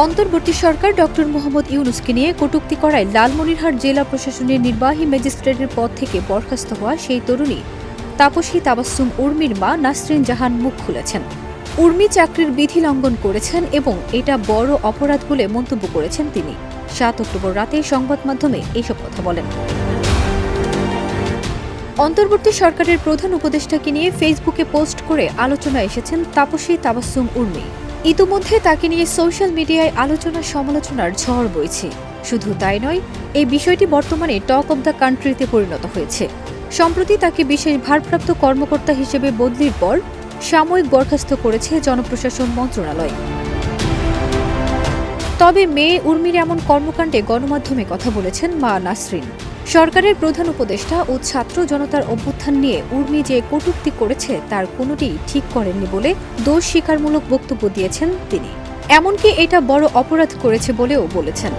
অন্তর্বর্তী সরকার ডক্টর মোহাম্মদ ইউনূসকে নিয়ে কটূক্তি করায় লালমনিরহাট জেলা প্রশাসনের নির্বাহী ম্যাজিস্ট্রেটের পদ থেকে বরখাস্ত হওয়া সেই তরুণী তাপসী তাবাসসুম উর্মির মা নাসরিন জাহান মুখ খুলেছেন। উর্মি চাকরির বিধি লঙ্ঘন করেছেন এবং এটা বড় অপরাধ বলে মন্তব্য করেছেন তিনি। ৭ অক্টোবর রাতে সংবাদ মাধ্যমে এসব কথা বলেন। অন্তর্বর্তী সরকারের প্রধান উপদেষ্টাকে নিয়ে ফেসবুকে পোস্ট করে আলোচনায় এসেছেন তাপসী তাবাসসুম উর্মি। ইতিমধ্যে তাকে নিয়ে সোশ্যাল মিডিয়ায় আলোচনা সমালোচনার ঝড় বইছে। শুধু তাই নয়, এই বিষয়টি বর্তমানে টক অব দ্য কান্ট্রিতে পরিণত হয়েছে। সম্প্রতি তাকে বিশেষ ভারপ্রাপ্ত কর্মকর্তা হিসেবে বদলির পর সাময়িক বরখাস্ত করেছে জনপ্রশাসন মন্ত্রণালয়। তবে মেয়ে উর্মির এমন কর্মকাণ্ডে গণমাধ্যমে কথা বলেছেন মা নাসরিন। সরকারের প্রধান উপদেষ্টা ও ছাত্র জনতার অভ্যুত্থান নিয়ে উর্মি যে কটূক্তি করেছে তার কোনোটিই ঠিক করেননি বলে দোষ স্বীকারমূলক বক্তব্য দিয়েছেন তিনি। এমনকি এটা বড় অপরাধ করেছে বলেও বলেছেন।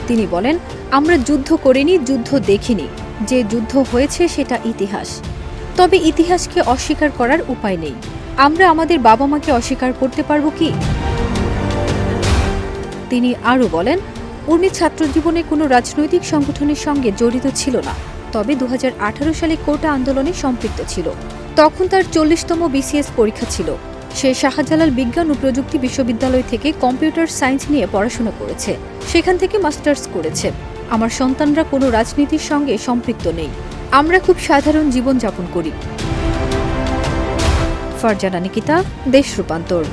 তিনি বলেন, আমরা যুদ্ধ করিনি, যুদ্ধ দেখিনি। যে যুদ্ধ হয়েছে সেটা ইতিহাস। তবে ইতিহাসকে অস্বীকার করার উপায় নেই। আমরা আমাদের বাবা মাকে অস্বীকার করতে পারব কি? তিনি আরও বলেন, উর্মি ছাত্র জীবনে কোনো রাজনৈতিক সংগঠনের সঙ্গে জড়িত ছিল না। তবে ২০১৮ সালে কোটা আন্দোলনে সম্পৃক্ত ছিল। তখন তার ৪০তম বিসিএস পরীক্ষা ছিল। সে শাহজালাল বিজ্ঞান ও প্রযুক্তি বিশ্ববিদ্যালয় থেকে কম্পিউটার সায়েন্স নিয়ে পড়াশোনা করেছে। সেখান থেকে মাস্টার্স করেছে। আমার সন্তানরা কোনো রাজনীতির সঙ্গে সম্পৃক্ত নেই। আমরা খুব সাধারণ জীবনযাপন করি। ফারজানা নিকিতা, দেশ রূপান্তর।